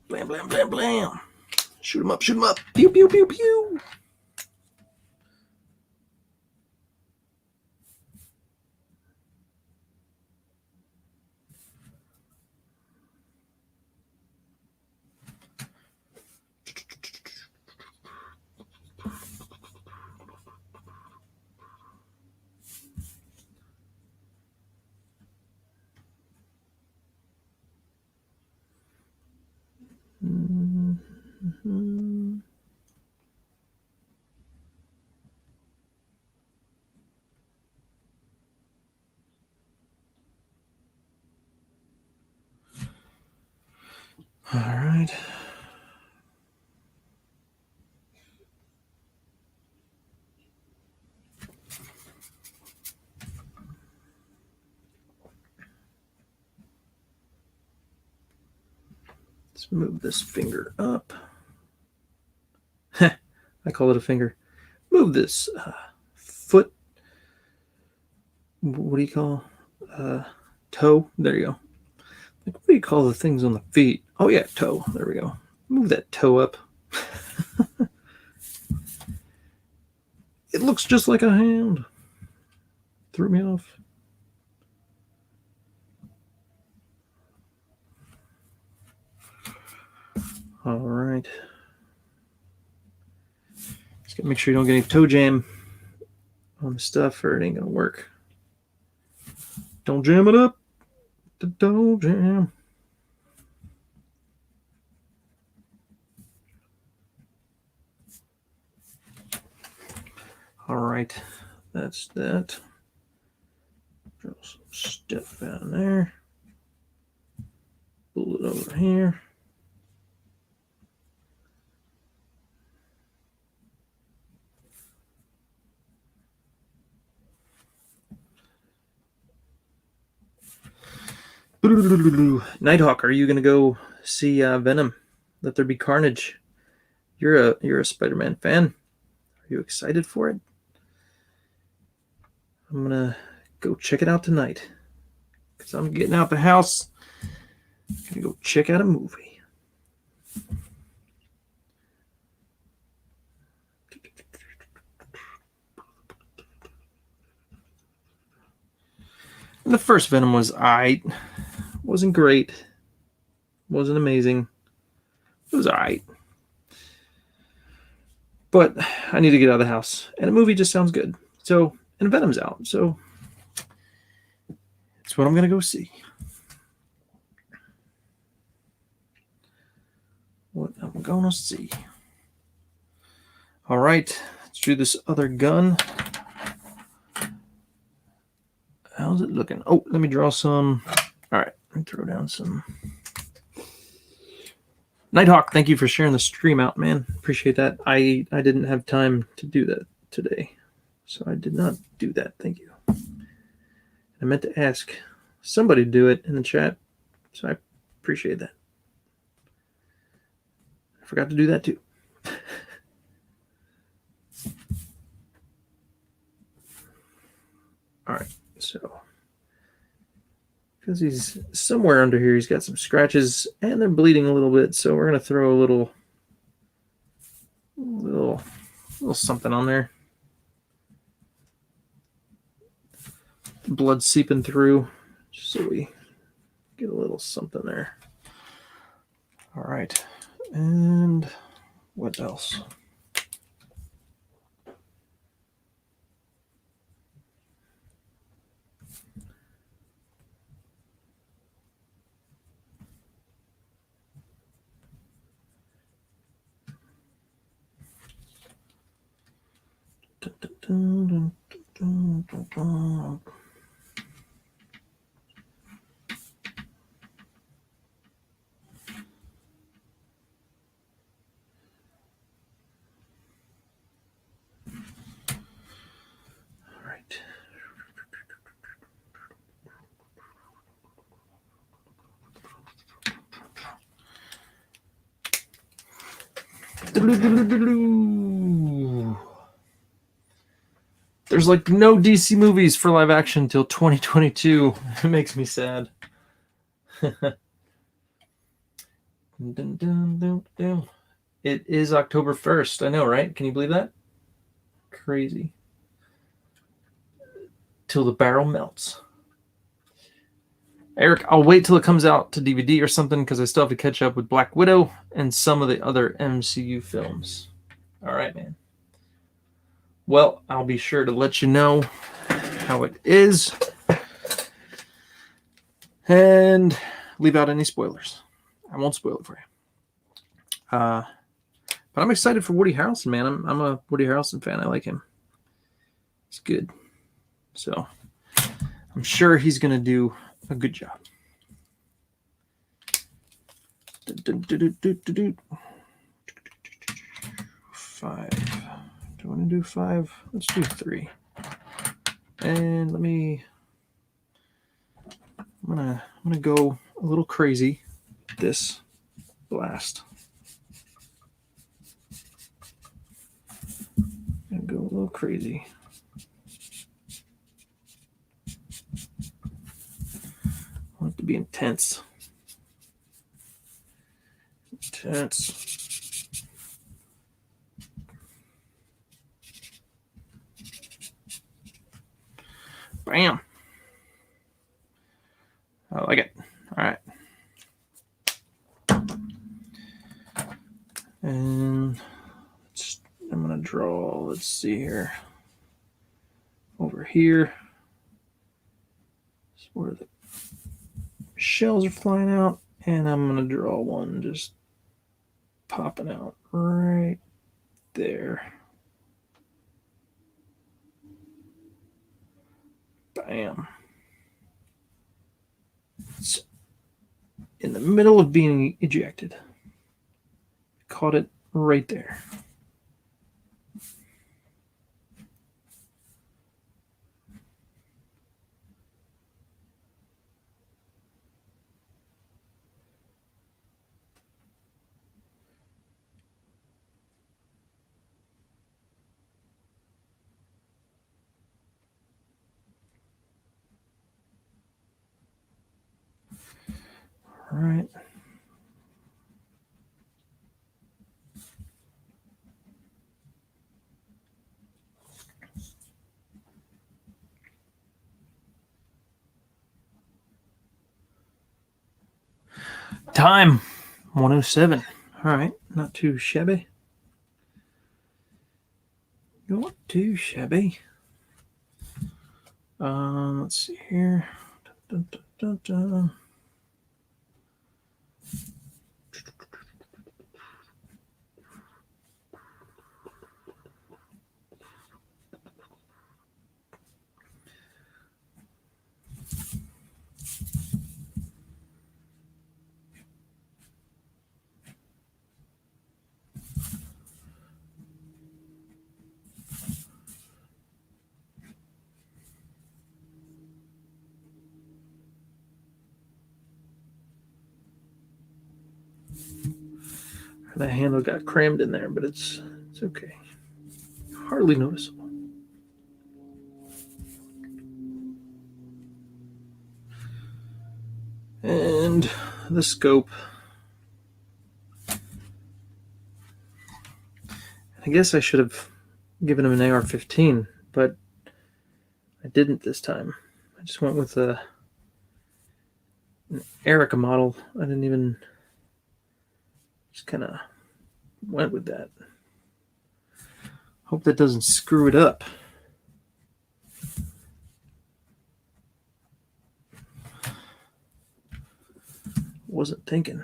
Blam, blam, blam, blam. Shoot him up. Pew, pew, pew, pew. Mm-hmm. All right. Let's move this finger up. I call it a finger. Move this foot. What do you call toe? There you go. Like, what do you call the things on the feet? Oh yeah, toe. There we go. Move that toe up. It looks just like a hand. Threw me off. All right. Just gotta make sure you don't get any toe jam on the stuff, or it ain't gonna work. Don't jam it up. The toe jam. All right, that's that. Draw some stuff down there. Blue. it over here. Nighthawk, are you gonna go see Venom? Let There Be Carnage. You're a Spider-Man fan. Are you excited for it? I'm gonna go check it out tonight because I'm getting out the house. Gonna go check out a movie. And the first Venom was aight. Wasn't great. Wasn't amazing. It was alright. But I need to get out of the house. And a movie just sounds good. So, and Venom's out. So, it's what I'm going to go see. What I'm going to see. All right. Let's do this other gun. How's it looking? Oh, let me draw some. All right. Let me throw down some. Nighthawk, thank you for sharing the stream out, man. Appreciate that. I didn't have time to do that today. So I did not do that. Thank you. I meant to ask somebody to do it in the chat. So I appreciate that. I forgot to do that too. All right. So because he's somewhere under here, he's got some scratches and they're bleeding a little bit. So we're going to throw a little something on there. Blood seeping through just so we get a little something there. All right. And what else? There's like no DC movies for live action till 2022. It makes me sad. It is October 1st. I know, right? Can you believe that? Crazy. Till the barrel melts. Eric, I'll wait till it comes out to DVD or something because I still have to catch up with Black Widow and some of the other MCU films. All right, man. Well, I'll be sure to let you know how it is and leave out any spoilers. I won't spoil it for you. But I'm excited for Woody Harrelson, man. I'm a Woody Harrelson fan. I like him. He's good. So I'm sure he's going to do a good job. Five. Do I want to do 5? Let's do 3. And I'm gonna go a little crazy with this blast. And go a little crazy. I want it to be intense. Intense. Bam. I like it. All right. And I'm going to draw, let's see here. Over here. That's where the shells are flying out. And I'm going to draw one just popping out right there. Bam. It's in the middle of being ejected. Caught it right there. All right. Time 107. All right, not too shabby. Not too shabby. Let's see here. Dun, dun, dun, dun. That handle got crammed in there, but it's okay. Hardly noticeable. And the scope. I guess I should have given him an AR-15, but I didn't this time. I just went with an Erica model. I didn't even... Just kind of went with that. Hope that doesn't screw it up. Wasn't thinking.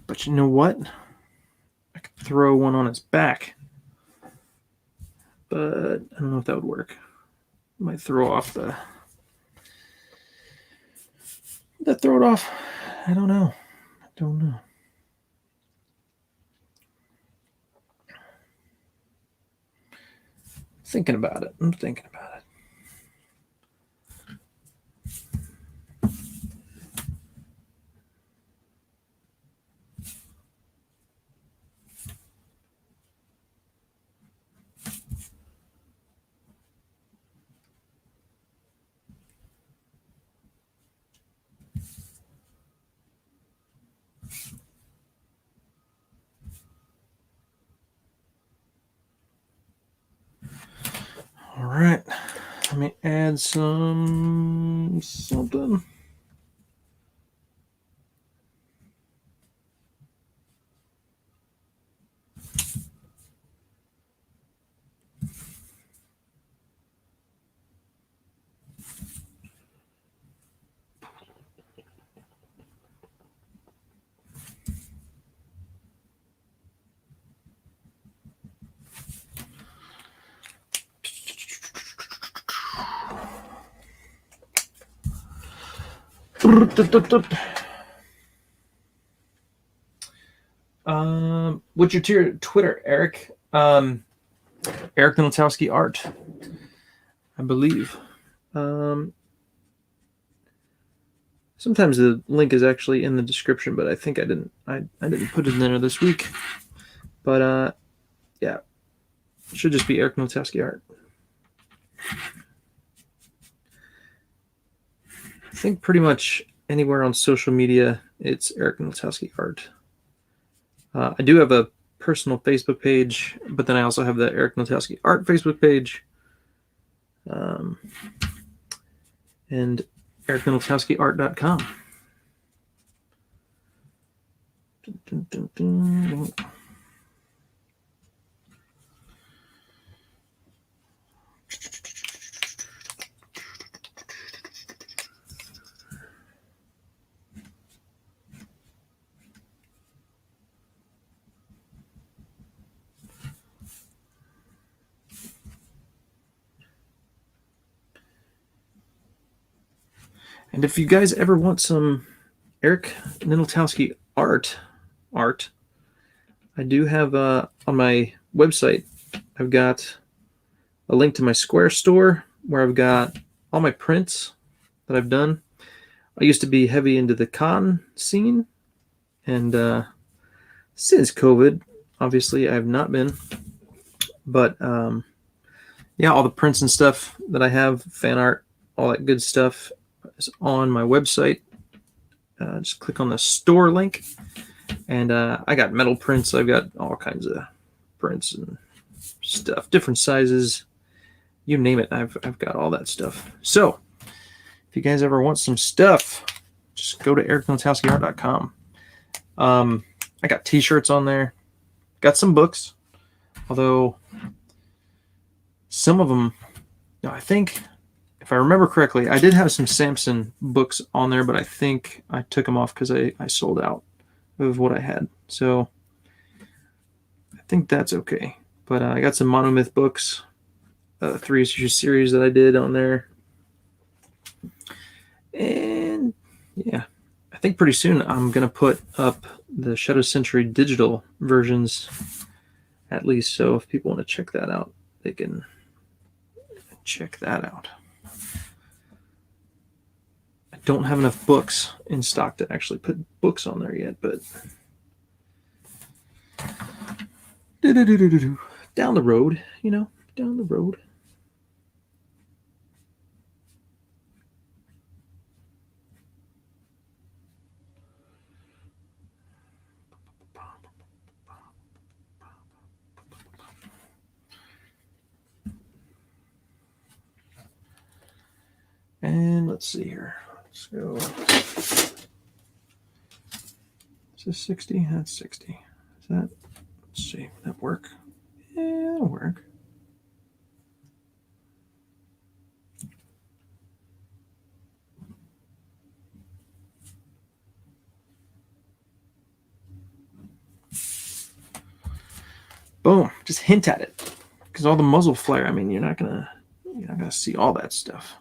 But you know what? I could throw one on its back. But I don't know if that would work. Might throw off the... Would that throw it off? I don't know. I don't know. Thinking about it. I'm thinking about it. All right. Let me add something. What's your Twitter, Eric? Eric Notowski Art, I believe. Sometimes the link is actually in the description, but I think I didn't put it in there this week. But yeah, it should just be Eric Notowski Art. I think pretty much anywhere on social media, it's Eric Notowski Art. I do have a personal Facebook page, but then I also have the Eric Notowski Art Facebook page. And ericnotowskiart.com. Dun, dun, dun, dun. And if you guys ever want some Eric Nineltowski art, I do have on my website, I've got a link to my Square store where I've got all my prints that I've done. I used to be heavy into the con scene, and since COVID, obviously I have not been. But yeah, all the prints and stuff that I have, fan art, all that good stuff is on my website. Just click on the store link, and I got metal prints. I've got all kinds of prints and stuff, different sizes, you name it. I've got all that stuff. So if you guys ever want some stuff, just go to ericnotowskiart.com. I got t-shirts on there, got some books, although some of them, I think, if I remember correctly, I did have some Samson books on there, but I think I took them off because I sold out of what I had. So I think that's okay. But I got some Monomyth books, 3-issue series that I did on there. And yeah, I think pretty soon I'm going to put up the Shadow Century digital versions, at least. So if people want to check that out, they can check that out. I don't have enough books in stock to actually put books on there yet, but down the road, down the road. And let's see here. Let's go. Is this 60? That's 60. Is that? Let's see. Would that work? Yeah, that'll work. Boom. Just hint at it. Because all the muzzle flare, I mean, you're not gonna see all that stuff.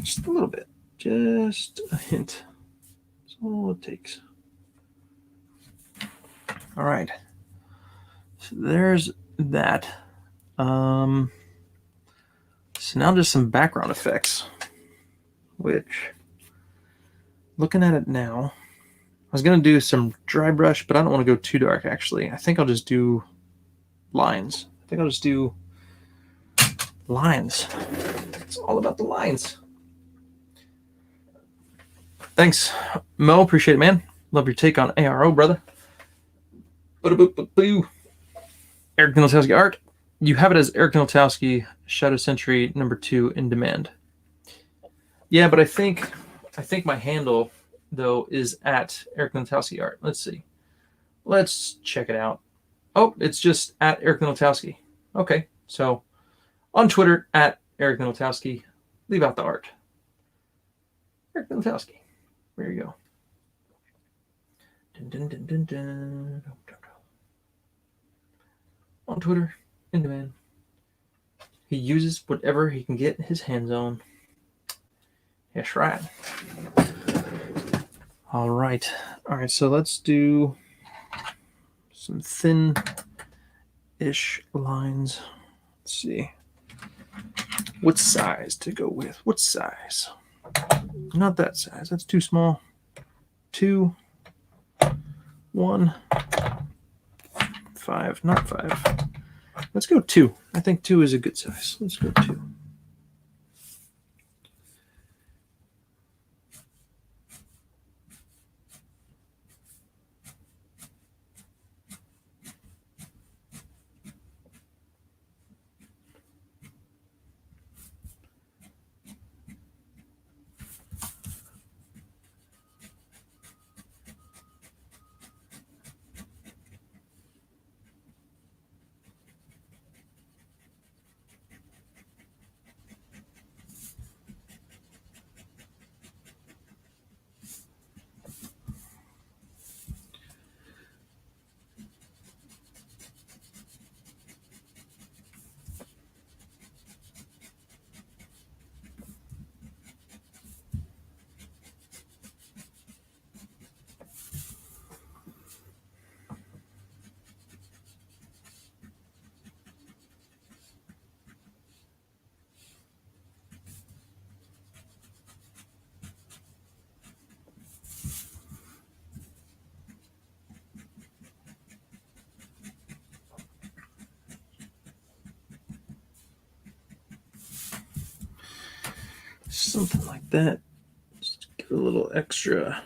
Just a little bit. Just a hint. That's all it takes. All right. So there's that. So now just some background effects, which, looking at it now, I was going to do some dry brush, but I don't want to go too dark, actually. I think I'll just do lines. I think I'll just do lines. It's all about the lines. Thanks, Mo. Appreciate it, man. Love your take on ARO, brother. Eric Nineltowski art. You have it as Eric Nineltowski Shadow Century #2 in demand. Yeah, but I think my handle though is at Eric Nineltowski art. Let's see. Let's check it out. Oh, it's just at Eric Nineltowski. Okay, so on Twitter at Eric Nineltowski. Leave out the art. Eric Nineltowski. There you go. Dun, dun, dun, dun, dun. On Twitter, in demand. He uses whatever he can get his hands on. That's right. All right. All right, so let's do some thin-ish lines. Let's see. What size to go with? What size? Not that size. That's too small. 2, 1, 5. Not 5. Let's go 2. I think 2 is a good size. Let's go 2. something like that. Just give it a little extra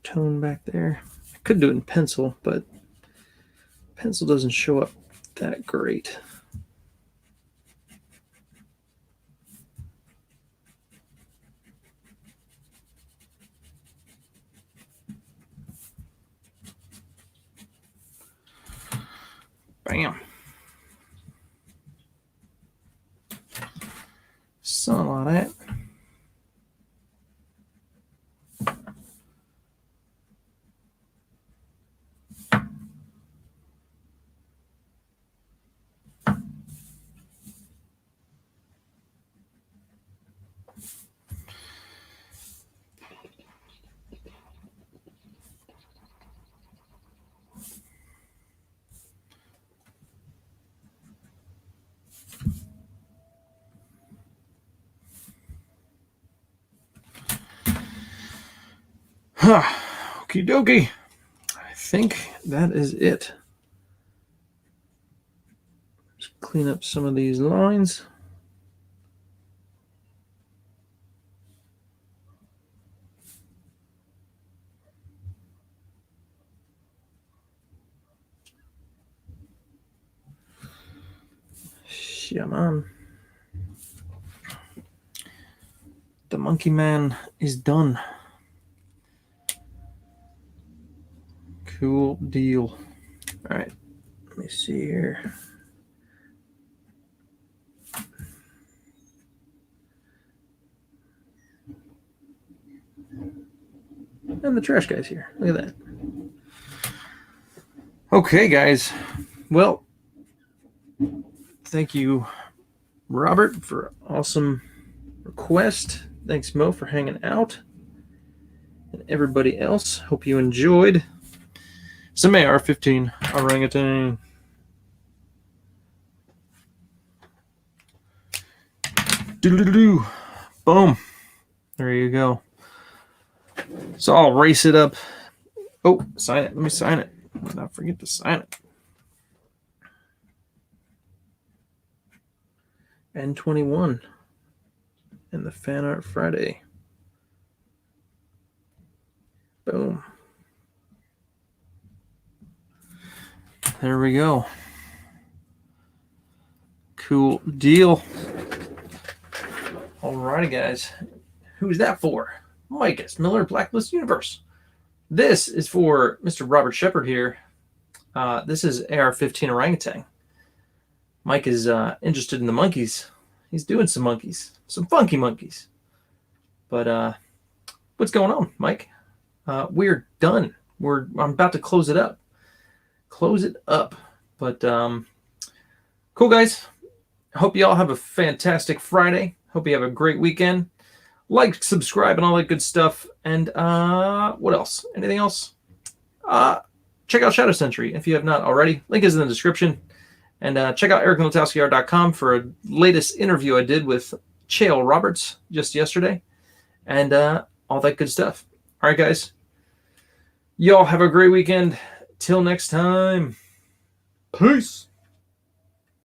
tone back there. I could do it in pencil, but pencil doesn't show up that great. Bam. Saw a lot of that. Okie dokie. I think that is it. Just clean up some of these lines. Yeah, man. The monkey man is done. Cool deal. All right, let me see here. And the trash guy's here. Look at that. Okay, guys. Well, thank you, Robert, for awesome request. Thanks, Mo, for hanging out. And everybody else, hope you enjoyed some AR-15 Orangutan. Doodle-doo-doo. Boom. There you go. So I'll race it up. Oh, sign it. Let me sign it. Let's not forget to sign it. N21 and the Fan Art Friday. Boom. There we go. Cool deal. Alrighty, guys. Who's that for? Micus Miller, Blacklist Universe. This is for Mr. Robert Shepard here. This is AR-15 Orangutan. Mike is interested in the monkeys. He's doing some monkeys, some funky monkeys. But what's going on, Mike? We're done. I'm about to close it up. But cool, guys. I hope you all have a fantastic Friday. Hope you have a great weekend. Like, subscribe, and all that good stuff. And what else? Anything else? Check out Shadow Sentry if you have not already. Link is in the description. And check out ericnotowskiart.com for a latest interview I did with Chael Roberts just yesterday. And all that good stuff. All right, guys. Y'all have a great weekend. Till next time. Peace.